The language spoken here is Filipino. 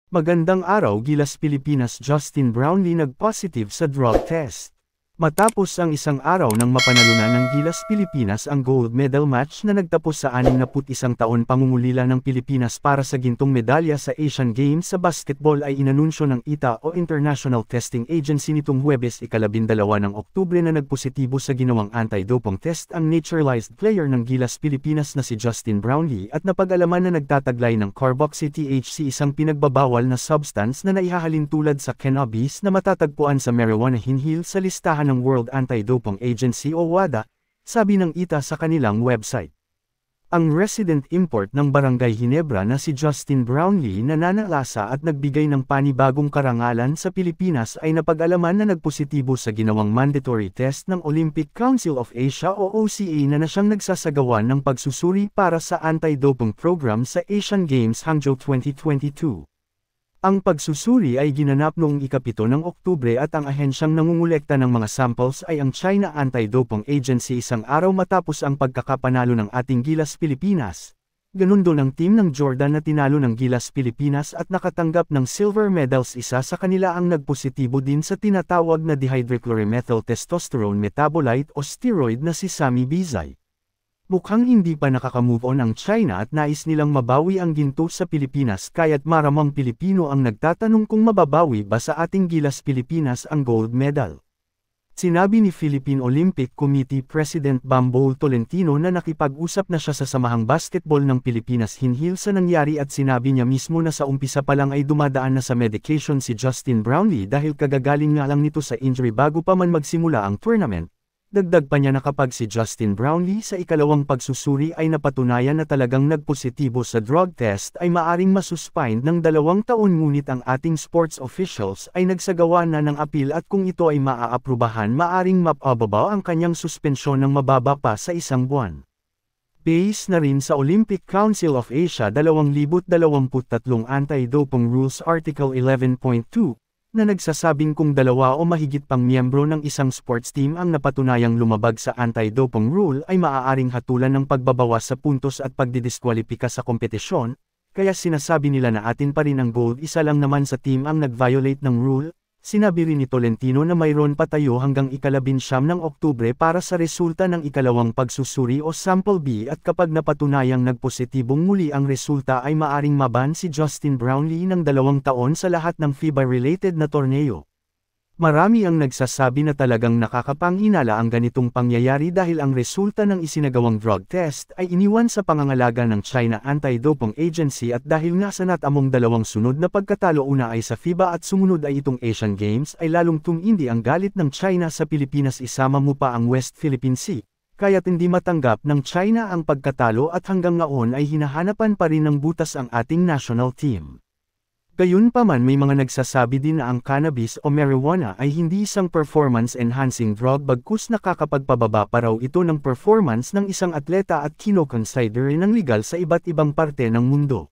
Magandang araw Gilas Pilipinas. Justin Brownlee nag-positive sa drug test. Matapos ang isang araw ng mapanalunan ng Gilas Pilipinas ang gold medal match na nagtapos sa 61 taon pangungulila ng Pilipinas para sa gintong medalya sa Asian Games sa basketball ay inanunsyo ng ITA o International Testing Agency nitong Huwebes 12 ng Oktubre na nagpositibo sa ginawang anti-doping test ang naturalized player ng Gilas Pilipinas na si Justin Brownlee at napag-alaman na nagtataglay ng carboxy-THC, isang pinagbabawal na substance na naihahalin tulad sa cannabis na matatagpuan sa marijuana hinhil sa listahan ng World Anti-Doping Agency o WADA, sabi ng ITA sa kanilang website. Ang resident import ng Barangay Ginebra na si Justin Brownlee na nanalasa at nagbigay ng panibagong karangalan sa Pilipinas ay napag-alaman na nagpositibo sa ginawang mandatory test ng Olympic Council of Asia o OCA na siyang nagsasagawa ng pagsusuri para sa anti-doping program sa Asian Games Hangzhou 2022. Ang pagsusuri ay ginanap noong 7 ng Oktubre at ang ahensyang nangungulekta ng mga samples ay ang China Anti-Doping Agency isang araw matapos ang pagkakapanalo ng ating Gilas Pilipinas. Ganun din ang team ng Jordan na tinalo ng Gilas Pilipinas at nakatanggap ng silver medals. Isa sa kanila ang nagpositibo din sa tinatawag na dihydrochloromethyltestosterone metabolite o steroid na si Sami Bizay. Mukhang hindi pa nakaka-move on ang China at nais nilang mabawi ang ginto sa Pilipinas, kaya't maramang Pilipino ang nagtatanong kung mababawi ba sa ating Gilas Pilipinas ang gold medal. Sinabi ni Philippine Olympic Committee President Bambol Tolentino na nakipag-usap na siya sa Samahang Basketball ng Pilipinas hinhil sa nangyari at sinabi niya mismo na sa umpisa pa lang ay dumadaan na sa medication si Justin Brownlee dahil kagagaling nga lang nito sa injury bago pa man magsimula ang tournament. Dagdag pa niya na kapag si Justin Brownlee sa ikalawang pagsusuri ay napatunayan na talagang nagpositibo sa drug test ay maaring masuspend ng 2 taon, ngunit ang ating sports officials ay nagsagawa na ng appeal at kung ito ay maaaprubahan maaring mapababa ang kanyang suspensyon ng mababa pa sa 1 buwan. Base na rin sa Olympic Council of Asia 2023 Anti-Doping Rules Article 11.2, na nagsasabing kung 2 o mahigit pang miyembro ng isang sports team ang napatunayang lumabag sa anti-doping rule ay maaaring hatulan ng pagbabawas sa puntos at pagdidiskwalipika sa kompetisyon, kaya sinasabi nila na atin pa rin ang gold. Isa lang naman sa team ang nag-violate ng rule. Sinabi rin ni Tolentino na mayroon pa tayo hanggang 19 ng Oktubre para sa resulta ng ikalawang pagsusuri o Sample B at kapag napatunayang nagpositibong muli ang resulta ay maaring maban si Justin Brownlee ng 2 taon sa lahat ng FIBA-related na torneo. Marami ang nagsasabi na talagang nakakapanghinala ang ganitong pangyayari dahil ang resulta ng isinagawang drug test ay iniwan sa pangangalaga ng China Anti-Doping Agency at dahil nga sa natamong 2 sunod na pagkatalo, una ay sa FIBA at sumunod ay itong Asian Games, ay lalong tumindi ang galit ng China sa Pilipinas. Isama mo pa ang West Philippine Sea, kaya't hindi matanggap ng China ang pagkatalo at hanggang ngayon ay hinahanapan pa rin ng butas ang ating national team. Gayunpaman may mga nagsasabi din na ang cannabis o marijuana ay hindi isang performance-enhancing drug bagkus nakakapagpababa pa raw ito ng performance ng isang atleta at kino-consider ng legal sa iba't ibang parte ng mundo.